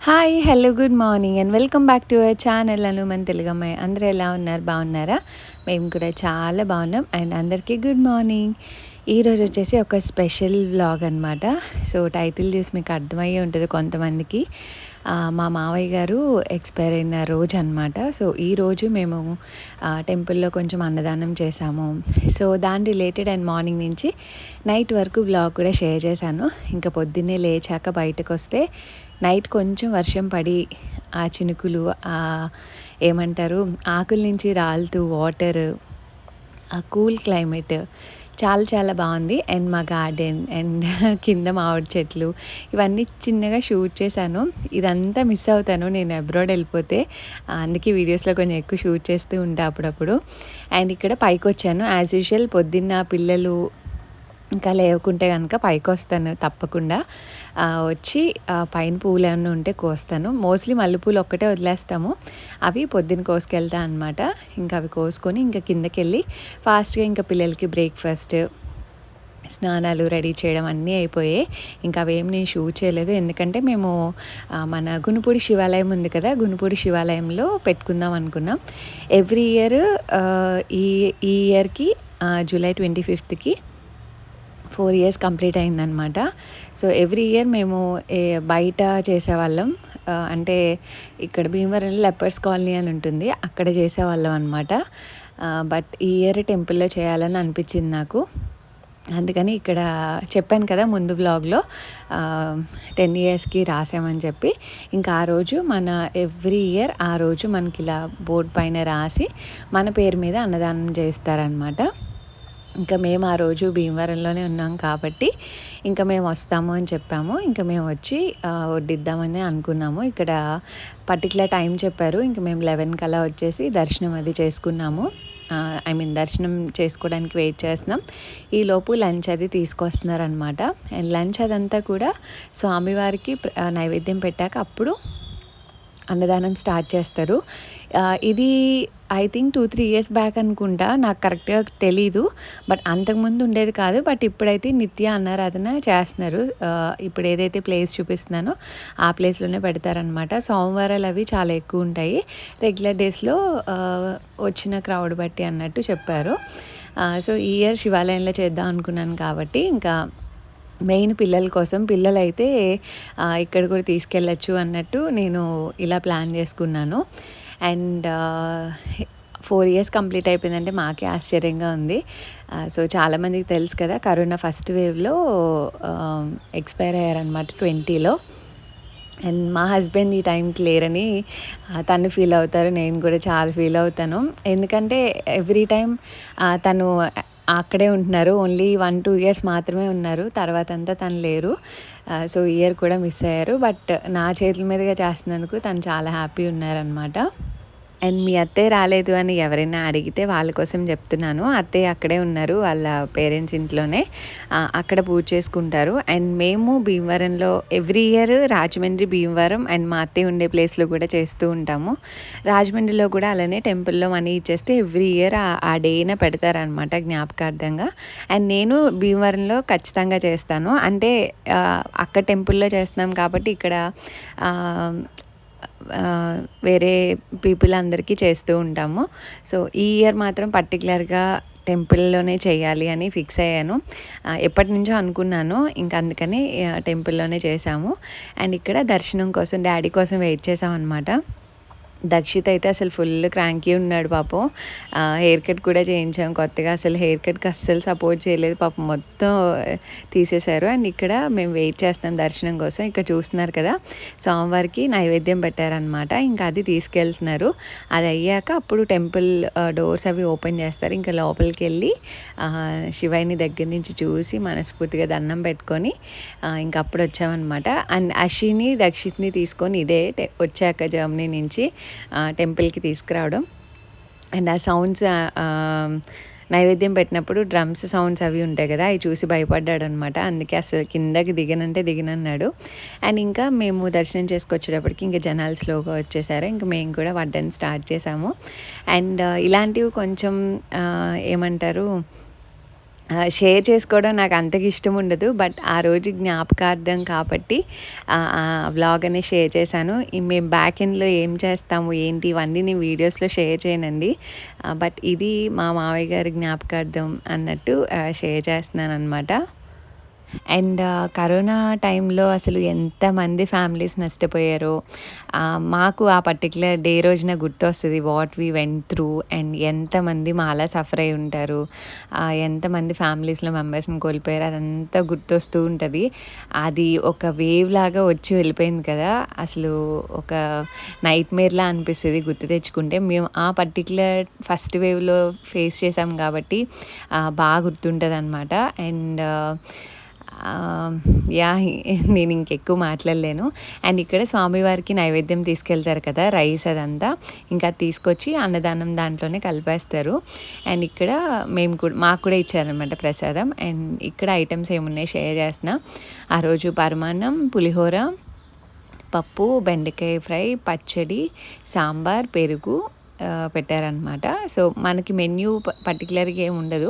Hi hello good morning and welcome back to our channel మన తెలుగమ్మాయి. అందరూ ఎలా ఉన్నారు, బాగున్నారా? మేము కూడా చాలా బాగున్నాం. అండ్ అందరికీ గుడ్ మార్నింగ్. ఈరోజు వచ్చేసి ఒక స్పెషల్ వ్లాగ్ అనమాట. సో టైటిల్ చూసి మీకు అర్థమయ్యే ఉంటుంది కొంతమందికి. మా మావయ్య గారు ఎక్స్పైర్ అయిన రోజు అనమాట. సో ఈరోజు మేము టెంపుల్లో కొంచెం అన్నదానం చేశాము. సో దాని రిలేటెడ్ అండ్ మార్నింగ్ నుంచి నైట్ వరకు వ్లాగ్ కూడా షేర్ చేశాను. ఇంకా పొద్దున్నే లేచాక బయటకు వస్తే నైట్ కొంచెం వర్షం పడి ఆ చినుకులు ఏమంటారు ఆకుల నుంచి రాలుతూ వాటర్, ఆ కూల్ క్లైమేట్ చాలా చాలా బాగుంది. అండ్ మా గార్డెన్ అండ్ కింద మామిడి చెట్లు ఇవన్నీ చిన్నగా షూట్ చేశాను. ఇదంతా మిస్ అవుతాను నేను అబ్రాడ్ వెళ్ళిపోతే. అందుకే వీడియోస్లో కొంచెం ఎక్కువ షూట్ చేస్తూ ఉంటా అప్పుడప్పుడు. అండ్ ఇక్కడ పైకి వచ్చాను యాజ్ యూజువల్. పొద్దున్న పిల్లలు ఇంకా లేవకుంటే కనుక పైకి వస్తాను తప్పకుండా. వచ్చి పైన పూలు ఏమైనా ఉంటే కోస్తాను. మోస్ట్లీ మల్లెపూలు ఒక్కటే వదిలేస్తాము. అవి పొద్దున్న కోసుకెళ్తా అనమాట. ఇంకా అవి కోసుకొని ఇంకా కిందకి వెళ్ళి ఫాస్ట్గా ఇంకా పిల్లలకి బ్రేక్ఫాస్ట్, స్నానాలు రెడీ చేయడం అన్నీ అయిపోయాయి. ఇంకా అవేం నేను షూట్ చేయలేదు. ఎందుకంటే మేము మన గునుపూడి శివాలయం ఉంది కదా, గునుపూడి శివాలయంలో పెట్టుకుందాం అనుకున్నాం. ఎవ్రీ ఇయర్ ఈ ఇయర్కి జూలై 25కి 4 years కంప్లీట్ అయిందనమాట. సో ఎవ్రీ ఇయర్ మేము బయట చేసేవాళ్ళం. అంటే ఇక్కడ భీమవరంలో లెపర్స్ కాలనీ అని ఉంటుంది, అక్కడ చేసేవాళ్ళం అనమాట. బట్ ఈ ఇయర్ టెంపుల్లో చేయాలని అనిపించింది నాకు. అందుకని ఇక్కడ చెప్పాను కదా ముందు వ్లాగ్లో 10 yearsకి రాసామని చెప్పి. ఇంకా ఆ రోజు మన ఎవ్రీ ఇయర్ ఆ రోజు మనకి ఇలా బోర్డు పైన రాసి మన పేరు మీద అన్నదానం చేస్తారనమాట. ఇంకా మేము ఆ రోజు భీమవరంలోనే ఉన్నాం కాబట్టి ఇంకా మేము వస్తాము అని చెప్పాము. ఇంకా మేము వచ్చి వడ్డిద్దామని అనుకున్నాము. ఇక్కడ పర్టికులర్ టైం చెప్పారు. ఇంకా మేము 11 కల్లా వచ్చేసి దర్శనం అది చేసుకున్నాము. దర్శనం చేసుకోవడానికి వెయిట్ చేస్తున్నాం. ఈలోపు లంచ్ అది తీసుకొస్తున్నారనమాట. అండ్ లంచ్ అదంతా కూడా స్వామివారికి నైవేద్యం పెట్టాక అప్పుడు అన్నదానం స్టార్ట్ చేస్తారు. ఇది ఐ థింక్ 2-3 years బ్యాక్ అనుకుంటా, నాకు కరెక్ట్గా తెలీదు. బట్ అంతకుముందు ఉండేది కాదు. బట్ ఇప్పుడైతే నిత్య అన్నారాధన చేస్తున్నారు. ఇప్పుడు ఏదైతే ప్లేస్ చూపిస్తున్నానో ఆ ప్లేస్లోనే పెడతారనమాట. సోమవారాలు అవి చాలా ఎక్కువ ఉంటాయి. రెగ్యులర్ డేస్లో వచ్చిన క్రౌడ్ బట్టి అన్నట్టు చెప్పారు. సో ఈ ఇయర్ శివాలయంలో చేద్దాం అనుకున్నాను కాబట్టి ఇంకా మెయిన్ పిల్లల కోసం, పిల్లలైతే ఇక్కడ కూడా తీసుకెళ్ళచ్చు అన్నట్టు నేను ఇలా ప్లాన్ చేసుకున్నాను. అండ్ 4 years కంప్లీట్ అయిపోయిందంటే మాకే ఆశ్చర్యంగా ఉంది. సో చాలామందికి తెలుసు కదా, కరోనా ఫస్ట్ వేవ్లో ఎక్స్పైర్ అయ్యారనమాట 2020లో. అండ్ మా హస్బెండ్ ఈ టైంకి లేరని తను ఫీల్ అవుతారు, నేను కూడా చాలా ఫీల్ అవుతాను. ఎందుకంటే ఎవ్రీ టైం తను అక్కడే ఉంటున్నారు. ఓన్లీ 1-2 years మాత్రమే ఉన్నారు, తర్వాత అంతా తను లేరు. సో ఇయర్ కూడా మిస్ అయ్యారు. బట్ నా చేతుల మీదుగా చేస్తున్నందుకు తను చాలా హ్యాపీ ఉన్నారనమాట. అండ్ మీ అత్తయ్య రాలేదు అని ఎవరైనా అడిగితే వాళ్ళ కోసం చెప్తున్నాను. అత్తయ్య అక్కడే ఉన్నారు, వాళ్ళ పేరెంట్స్ ఇంట్లోనే. అక్కడ పూజ చేసుకుంటారు. అండ్ మేము భీమవరంలో every year Rajahmundry, Bhimavaram and మా అత్తయ్య ఉండే ప్లేస్లో కూడా చేస్తూ ఉంటాము. రాజమండ్రిలో కూడా అలానే టెంపుల్లో మనీ ఇచ్చేస్తే ఎవ్రీ ఇయర్ ఆ డేన పెడతారనమాట జ్ఞాపకార్థంగా. అండ్ నేను భీమవరంలో ఖచ్చితంగా చేస్తాను. అంటే అక్కడ టెంపుల్లో చేస్తున్నాం కాబట్టి ఇక్కడ వేరే పీపుల్ అందరికీ చేస్తూ ఉంటాము. సో ఈ ఇయర్ మాత్రం పర్టికులర్గా టెంపుల్లోనే చేయాలి అని ఫిక్స్ అయ్యాను. ఎప్పటి నుంచో అనుకున్నాను, ఇంకా అందుకని టెంపుల్లోనే చేసాము. అండ్ ఇక్కడ దర్శనం కోసం డాడీ కోసం వెయిట్ చేసాం అనమాట. దక్షిత్ అయితే అసలు ఫుల్ క్రాంకీ ఉన్నాడు పాపం. హెయిర్ కట్ కూడా చేయించాం కొత్తగా. అసలు హెయిర్ కట్కి అస్సలు సపోర్ట్ చేయలేదు పాపం, మొత్తం తీసేశారు. అండ్ ఇక్కడ మేము వెయిట్ చేస్తాం దర్శనం కోసం. ఇక్కడ చూస్తున్నారు కదా, సోమవారికి నైవేద్యం పెట్టారనమాట. ఇంకా అది తీసుకెళ్తున్నారు. అది అయ్యాక అప్పుడు టెంపుల్ డోర్స్ అవి ఓపెన్ చేస్తారు. ఇంకా లోపలికి వెళ్ళి శివయ్యని దగ్గర నుంచి చూసి మనస్ఫూర్తిగా దండం పెట్టుకొని ఇంకా అప్పుడు వచ్చామన్నమాట. అండ్ అషిని, దక్షిత్ని తీసుకొని ఇదే వచ్చాక జర్మనీ నుంచి టెంపుల్కి తీసుకురావడం. అండ్ ఆ సౌండ్స్ నైవేద్యం పెట్టినప్పుడు డ్రమ్స్ సౌండ్స్ అవి ఉంటాయి కదా, అవి చూసి భయపడ్డాడు అనమాట. అందుకే అసలు కిందకి దిగనన్నాడు. అండ్ ఇంకా మేము దర్శనం చేసుకొచ్చేటప్పటికి ఇంకా జనాలు స్లోగా వచ్చేసారు. ఇంకా మేము కూడా వడ్డని స్టార్ట్ చేసాము. అండ్ ఇలాంటివి కొంచెం ఏమంటారు షేర్ చేసుకోవడం నాకు అంతగా ఇష్టం ఉండదు. బట్ ఆ రోజు జ్ఞాపకార్థం కాబట్టి వ్లాగ్ అనేది షేర్ చేశాను. మేము బ్యాక్ ఎండ్‌లో ఏం చేస్తాము, ఏంటి ఇవన్నీ నేను వీడియోస్‌లో షేర్ చేయనండి. బట్ ఇది మా మావయ్య గారి జ్ఞాపకార్థం అన్నట్టు షేర్ చేస్తున్నాననమాట. అండ్ కరోనా టైంలో అసలు ఎంతమంది ఫ్యామిలీస్ నష్టపోయారో మాకు ఆ పర్టిక్యులర్ డే రోజున గుర్తొస్తుంది. What we went through and ఎంతమంది మాలా సఫర్ అయి ఉంటారు, ఎంతమంది ఫ్యామిలీస్లో మెంబర్స్ని కోల్పోయారు, అదంతా గుర్తొస్తూ ఉంటుంది. అది ఒక వేవ్ లాగా వచ్చి వెళ్ళిపోయింది కదా, అసలు ఒక నైట్ మేర్లా అనిపిస్తుంది గుర్తు తెచ్చుకుంటే. మేము ఆ పర్టిక్యులర్ ఫస్ట్ వేవ్లో ఫేస్ చేసాం కాబట్టి బాగా గుర్తుంటుంది అనమాట. అండ్ నేను ఇంకెక్కువ మాట్లాడలేను. అండ్ ఇక్కడ స్వామివారికి నైవేద్యం తీసుకెళ్తారు కదా, రైస్ అదంతా, ఇంకా తీసుకొచ్చి అన్నదానం దాంట్లోనే కలిపేస్తారు. అండ్ ఇక్కడ మాకు కూడా ఇచ్చారనమాట ప్రసాదం. అండ్ ఇక్కడ ఐటమ్స్ ఏమున్నాయి షేర్ చేస్తున్నా. ఆ రోజు పరమాన్నం, పులిహోర, పప్పు, బెండకాయ ఫ్రై, పచ్చడి, సాంబార్, పెరుగు పెట్టారనమాట. సో మనకి మెన్యూ పర్టికులర్గా ఏమి ఉండదు,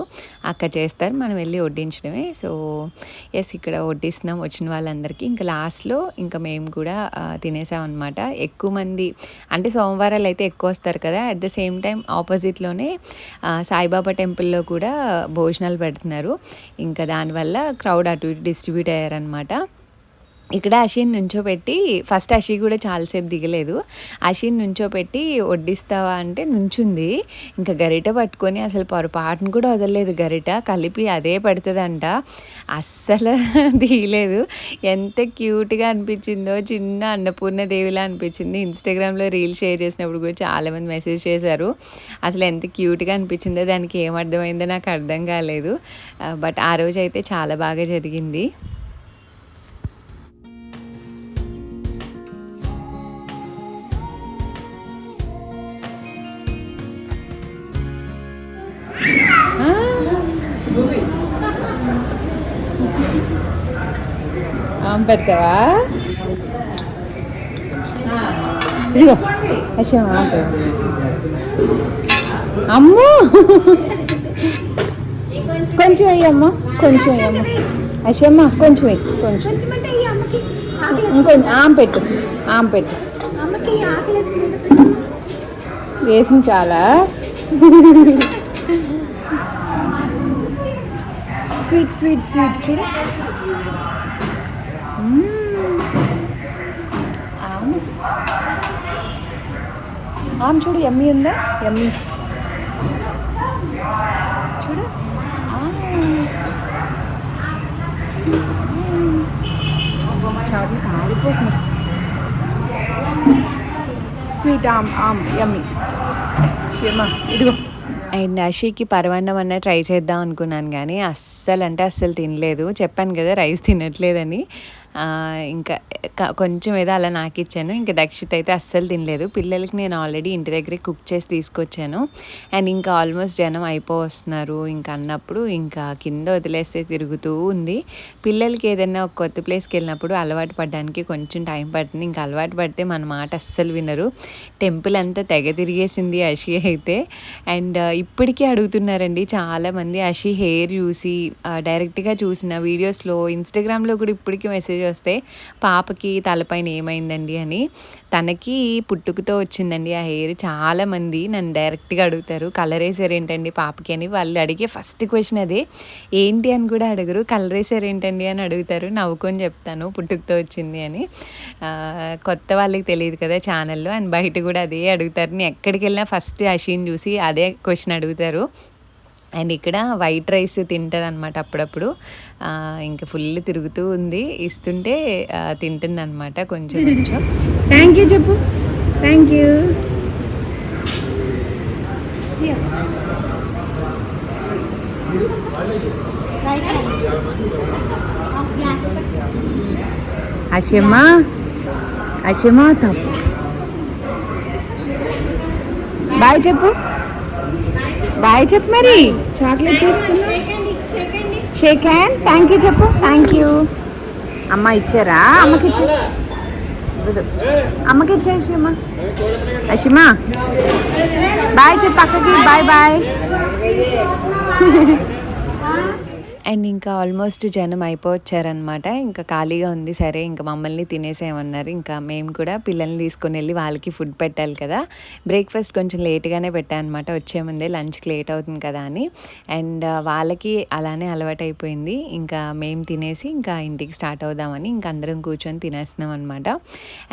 అక్కడ చేస్తారు, మనం వెళ్ళి వడ్డించడమే. సో ఇక్కడ వడ్డిస్తున్నాం వచ్చిన వాళ్ళందరికీ. ఇంకా లాస్ట్లో ఇంకా మేము కూడా తినేసామన్నమాట. ఎక్కువ మంది అంటే సోమవారాలు అయితే ఎక్కువ వస్తారు కదా, అట్ ద సేమ్ టైం ఆపోజిట్లోనే సాయిబాబా టెంపుల్లో కూడా భోజనాలు పెడుతున్నారు. ఇంకా దానివల్ల క్రౌడ్ అటు ఇటు డిస్ట్రిబ్యూట్ అయ్యారనమాట. ఇక్కడ అషిన్ నుంచోపెట్టి, ఫస్ట్ అషి కూడా చాలాసేపు దిగలేదు. అషిన్ నుంచోపెట్టి వడ్డిస్తావా అంటే నుంచుంది. ఇంకా గరిట పట్టుకొని అసలు పొరపాటును కూడా వదలలేదు, గరిట కలిపి అదే పెడుతుందంట. అస్సలు దిగలేదు. ఎంత క్యూట్గా అనిపించిందో, చిన్న అన్నపూర్ణ దేవిలా అనిపించింది. ఇన్స్టాగ్రామ్లో రీల్ షేర్ చేసినప్పుడు కూడా చాలామంది మెసేజ్ చేశారు. అసలు ఎంత క్యూట్గా అనిపించిందో, దానికి ఏమర్థమైందో నాకు అర్థం కాలేదు. బట్ ఆ రోజు అయితే చాలా బాగా జరిగింది. పెడతావా? ఇదిగో అమ్మో, కొంచెం వేయమ్మా, కొంచెం వేయమ్మా అషమ్మ, కొంచెం వేయి, కొంచెం ఇంకొంచెం పెట్టు, పెట్టు, వేసింది చాలా. స్వీట్ స్వీట్ స్వీట్ చూడు. చూడు యమ్మీ ఉందా, యమ్మీ చూడు. చాక్లెట్ ఆడిపోతుంది. స్వీట్ యమ్మీ. ఇదిగో. అండ్ అషికి పరమాన్నం అన్న ట్రై చేద్దాం అనుకున్నాను, కానీ అస్సలు తినలేదు. చెప్పాను కదా రైస్ తినట్లేదని. ఇంకా కొంచెం ఏదో అలా నాకు ఇచ్చాను. ఇంకా దక్షిత్ అయితే అస్సలు తినలేదు. పిల్లలకి నేను ఆల్రెడీ ఇంటి దగ్గరే కుక్ చేసి తీసుకొచ్చాను. అండ్ ఇంకా ఆల్మోస్ట్ జనం అయిపోతున్నారు. ఇంకా అన్నప్పుడు ఇంకా కింద వదిలేస్తే తిరుగుతూ ఉంది. పిల్లలకి ఏదైనా ఒక కొత్త ప్లేస్కి వెళ్ళినప్పుడు అలవాటు పడడానికి కొంచెం టైం పడుతుంది. ఇంకా అలవాటు పడితే మన మాట అస్సలు వినరు. టెంపుల్ అంతా తెగ తిరిగేసింది అషి అయితే. అండ్ ఇప్పటికీ అడుగుతున్నారండి చాలామంది అషి హెయిర్ చూసి, డైరెక్ట్గా చూసిన వీడియోస్లో, ఇన్స్టాగ్రామ్లో కూడా ఇప్పటికీ మెసేజ్ వస్తే పాపకి తలపైన ఏమైందండి అని. తనకి పుట్టుకతో వచ్చిందండి ఆ హెయిర్. చాలామంది నన్ను డైరెక్ట్గా అడుగుతారు, కలర్ వేసారు ఏంటండి పాపకి అని. వాళ్ళు అడిగే ఫస్ట్ క్వశ్చన్ అదే, ఏంటి అని కూడా అడగరు, కలర్ వేసారు ఏంటండి అని అడుగుతారు. నవ్వుకొని చెప్తాను పుట్టుకతో వచ్చింది అని. కొత్త వాళ్ళకి తెలియదు కదా ఛానల్లో. అండ్ బయట కూడా అదే అడుగుతారు. నేను ఎక్కడికి వెళ్ళినా ఫస్ట్ అషిని చూసి అదే క్వశ్చన్ అడుగుతారు. అండ్ ఇక్కడ వైట్ రైస్ తింటుంది అనమాట అప్పుడప్పుడు. ఇంకా ఫుల్ తిరుగుతూ ఉంది, ఇస్తుంటే తింటుంది అనమాట కొంచెం కొంచెం. థ్యాంక్ యూ చెప్పు, థ్యాంక్ యూ. అషమా తప్పు. బాయ్ చెప్పు, బాయ్ చెప్పు. మరి చాక్లెట్ తీసుకున్నా, షేక్ హ్యాండ్. థ్యాంక్ యూ చెప్పు, థ్యాంక్ యూ. అమ్మ ఇచ్చారా? అమ్మకి ఇచ్చే, అమ్మకి ఇచ్చేసి అమ్మ. అషిమా బాయ్ చెప్పు అక్కకి, బాయ్ బాయ్. అండ్ ఇంకా ఆల్మోస్ట్ జనం అయిపోవచ్చారనమాట. ఇంకా ఖాళీగా ఉంది, సరే ఇంకా మమ్మల్ని తినేసేయమన్నారు. ఇంకా మేము కూడా పిల్లల్ని తీసుకొని వెళ్ళి వాళ్ళకి ఫుడ్ పెట్టాలి కదా. బ్రేక్ఫాస్ట్ కొంచెం లేట్గానే పెట్టాను అనమాట, వచ్చే ముందే లంచ్కి లేట్ అవుతుంది కదా అని. అండ్ వాళ్ళకి అలానే అలవాటు అయిపోయింది. ఇంకా మేము తినేసి ఇంకా ఇంటికి స్టార్ట్ అవుదామని ఇంకా అందరం కూర్చొని తినేస్తున్నాం అనమాట.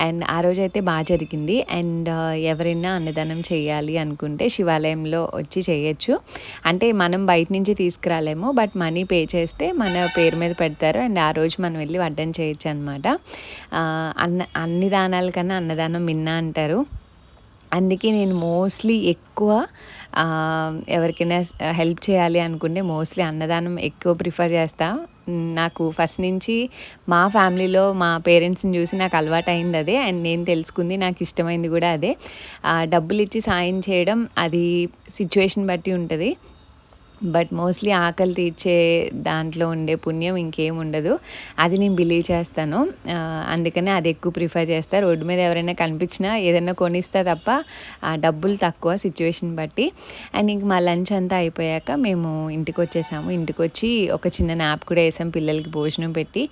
అండ్ ఆ రోజైతే బాగా జరిగింది. అండ్ ఎవరైనా అన్నదానం చేయాలి అనుకుంటే శివాలయంలో వచ్చి చేయొచ్చు. అంటే మనం బయట నుంచి తీసుకురాలేము, బట్ మనీ పే చేస్తే మన పేరు మీద పెడతారు. అండ్ ఆ రోజు మనం వెళ్ళి వడ్డన చేయొచ్చు అనమాట. అన్ని దానాల కన్నా అన్నదానం మిన్న అంటారు. అందుకే నేను మోస్ట్లీ ఎక్కువ ఎవరికైనా హెల్ప్ చేయాలి అనుకుంటే మోస్ట్లీ అన్నదానం ఎక్కువ ప్రిఫర్ చేస్తా. నాకు ఫస్ట్ నుంచి మా ఫ్యామిలీలో మా పేరెంట్స్ని చూసి నాకు అలవాటు అయింది అదే. అండ్ నేను తెలుసుకుంది, నాకు ఇష్టమైంది కూడా అదే. డబ్బులు ఇచ్చి సాయం చేయడం అది సిచ్యువేషన్ బట్టి ఉంటుంది. బట్ మోస్ట్లీ ఆకలి తీర్చే దాంట్లో ఉండే పుణ్యం ఇంకేం ఉండదు, అది నేను బిలీవ్ చేస్తాను. అందుకనే అది ఎక్కువ ప్రిఫర్ చేస్తాను. రోడ్డు మీద ఎవరైనా కనిపించినా ఏదైనా కొనిస్తా తప్ప డబ్బులు తక్కువ సిచ్యువేషన్ బట్టి. అండ్ ఇంక మా లంచ్ అంతా అయిపోయాక మేము ఇంటికి వచ్చేసాము. ఇంటికి వచ్చి ఒక చిన్న నాప్ కూడా వేసాం, పిల్లలకి భోజనం పెట్టి.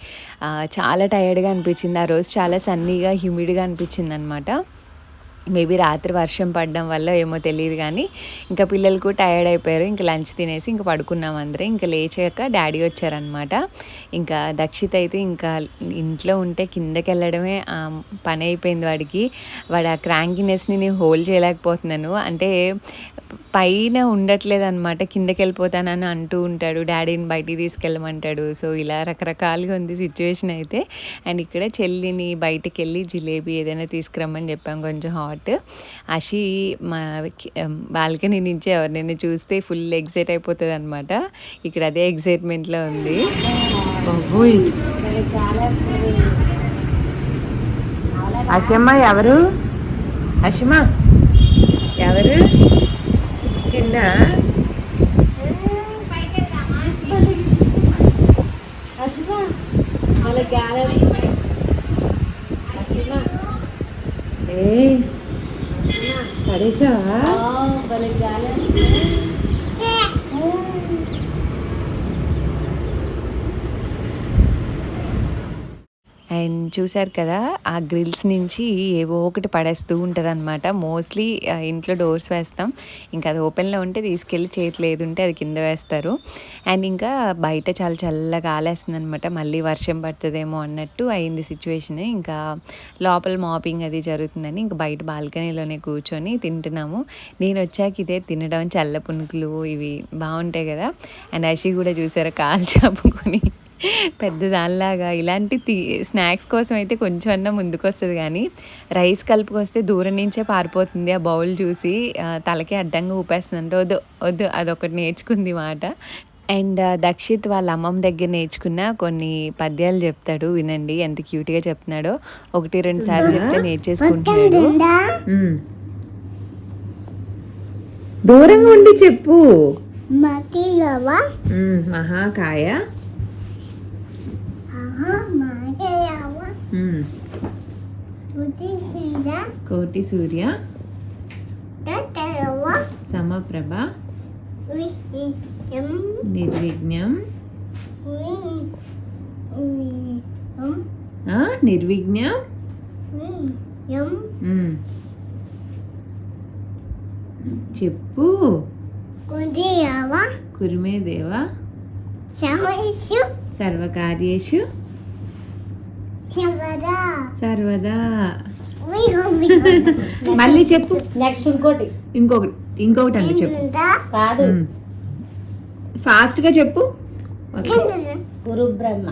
చాలా టైర్డ్గా అనిపించింది ఆ రోజు, చాలా సన్నీగా హ్యూమిడ్గా అనిపించింది అనమాట. మేబీ రాత్రి వర్షం పడడం వల్ల ఏమో తెలియదు కానీ ఇంకా పిల్లలు కూడా టైర్డ్ అయిపోయారు. ఇంకా లంచ్ తినేసి ఇంకా పడుకున్నాం అందరం. ఇంకా లేచాక డాడీ వచ్చారనమాట. ఇంకా దక్షిత్ అయితే ఇంకా ఇంట్లో ఉంటే కిందకి వెళ్ళడమే పని అయిపోయింది వాడికి. వాడు ఆ క్రాంకినెస్ని నేను హోల్డ్ చేయలేకపోతున్నాను. అంటే పైన ఉండట్లేదు అనమాట, కిందకి వెళ్ళిపోతానని అంటూ ఉంటాడు, డాడీని బయటికి తీసుకెళ్ళమంటాడు. సో ఇలా రకరకాలుగా ఉంది సిచ్యువేషన్ అయితే. అండ్ ఇక్కడ చెల్లిని బయటికి వెళ్ళి జిలేబీ ఏదైనా తీసుకురమ్మని చెప్పాం, కొంచెం హాట్. అషి మా బాల్కనీ నుంచి ఎవరినైనా చూస్తే ఫుల్ ఎగ్జైట్ అయిపోతుంది అనమాట. ఇక్కడ అదే ఎగ్జైట్మెంట్లో ఉంది. అషమ్మ ఎవరు? అషిమ ఎవరు కింద? పడేసావా? అండ్ చూసారు కదా, ఆ గ్రిల్స్ నుంచి ఏవో ఒకటి పడేస్తూ ఉంటుంది అనమాట. మోస్ట్లీ ఇంట్లో డోర్స్ వేస్తాం, ఇంకా అది ఓపెన్లో ఉంటే తీసుకెళ్ళి చేతి లేదు ఉంటే అది కింద వేస్తారు. అండ్ ఇంకా బయట చాలా చల్లగా ఆలేస్తుంది అనమాట, మళ్ళీ వర్షం పడుతుందేమో అన్నట్టు అయింది సిచ్యువేషన్. ఇంకా లోపల మాపింగ్ అది జరుగుతుందని ఇంకా బయట బాల్కనీలోనే కూర్చొని తింటున్నాము. నేను వచ్చాక ఇదే తినడం, చల్ల పునుకులు ఇవి బాగుంటాయి కదా. అండ్ అషి కూడా చూసారా కాలు చాపుకొని పెద్ద దానిలాగా. ఇలాంటి స్నాక్స్ కోసం అయితే కొంచెం అన్నా ముందుకు వస్తుంది, కానీ రైస్ కలుపుకొస్తే దూరం నుంచే పారిపోతుంది. ఆ బౌల్ చూసి తలకి అడ్డంగా ఊపేస్తుందంటే వద్దు వద్దు, అదొకటి నేర్చుకుంది మాట. అండ్ దక్షిత్ వాళ్ళ అమ్మమ్మ దగ్గర నేర్చుకున్న కొన్ని పద్యాలు చెప్తాడు, వినండి ఎంత క్యూట్గా చెప్తున్నాడో. 1-2 సార్లు చెప్తే నేర్చేసుకుంటున్నాడు. దూరంగా ఉండి చెప్పు. మహాకాయ కోటి సూర్య సమప్రభ నిర్విఘ్నం నిర్విఘ్నం చెప్పు. కురుమే దేవ సర్వకార్యేషు సర్వదా. మళ్ళీ చెప్పు. నెక్స్ట్ ఇంకొకటి అంటే చెప్పు. కాదు, ఫాస్ట్ గా చెప్పు. గురు బ్రహ్మ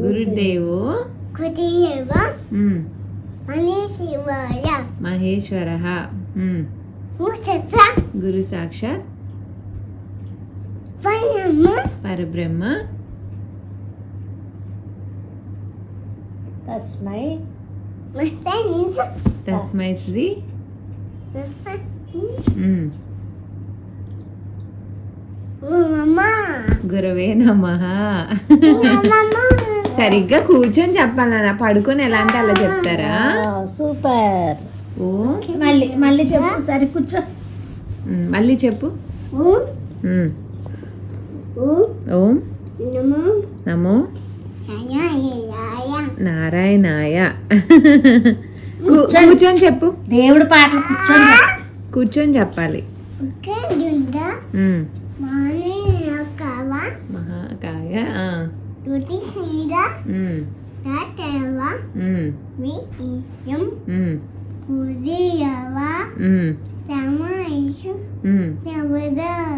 గురుదేవో మహేశ్వర గురు సాక్షాత్ పరబ్రహ్మ తస్మై శ్రీ గురవే నమః. సరిగ్గా కూర్చొని చెప్పాలన్నా, పడుకొని ఎలా అంటే అలా చెప్తారా? సూపర్. ఓ మళ్ళీ మళ్ళీ చెప్పు సరే కూర్చో. మళ్ళీ చెప్పు. ఓం నమో నారాయణాయ. కూర్చొని చెప్పు. దేవుడు పాటలు కూర్చొని చెప్పాలి. మహాకాయ.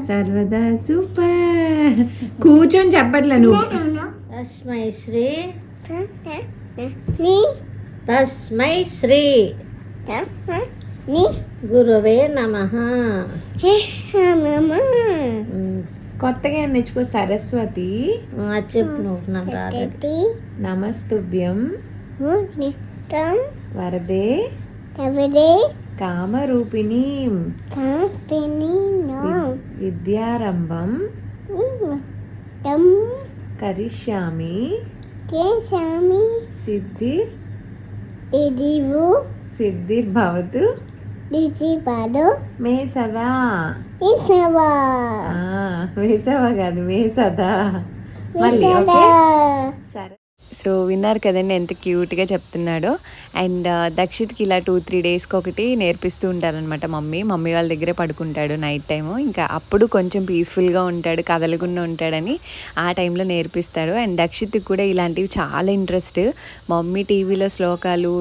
సర్వదా సూపర్. కూర్చొని చెప్పట్లే నువ్వు. తస్మై శ్రీ తస్మై శ్రీ గురువే నమః. కొత్తగా నేర్చుకో. సరస్వతి చెప్పు నువ్వు నాకు రాదు. నమస్తుభ్యం వరదే కామరూపిణి విద్యారంభం కరిష్యామి సిద్ధిర్భవతు మే సదా. వేసవ కాదు, మే సదా. మళ్ళీ ఓకే సరే. సో విన్నారు కదండి ఎంత క్యూట్గా చెప్తున్నాడో. అండ్ దక్షిత్కి ఇలా 2-3 డేస్కి ఒకటి నేర్పిస్తూ ఉంటారనమాట మమ్మీ వాళ్ళ దగ్గరే పడుకుంటాడు నైట్ టైము. ఇంకా అప్పుడు కొంచెం పీస్ఫుల్గా ఉంటాడు, కదలకుండా ఉంటాడని ఆ టైంలో నేర్పిస్తారు. అండ్ దక్షిత్కి కూడా ఇలాంటివి చాలా ఇంట్రెస్ట్. మమ్మీ టీవీలో శ్లోకాలు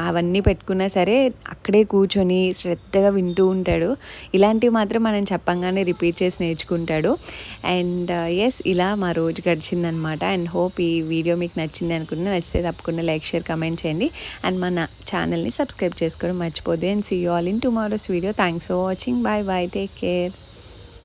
అవన్నీ పెట్టుకున్నా సరే అక్కడే కూర్చొని శ్రద్ధగా వింటూ ఉంటాడు. ఇలాంటివి మాత్రం మనం చెప్పంగానే రిపీట్ చేసి నేర్చుకుంటాడు. అండ్ ఎస్ ఇలా మా రోజు గడిచిందనమాట. అండ్ హోప్ ఈ వీడియో మీకు నచ్చింది అనుకుంటున్నా. నచ్చితే తప్పకుండా లైక్, షేర్, కమెంట్ చేయండి. అండ్ మన ఛానల్ని సబ్స్క్రైబ్ చేసుకోవడం మర్చిపోద్దు. And see you all in tomorrow's video. Thanks for watching. Bye bye. Take care.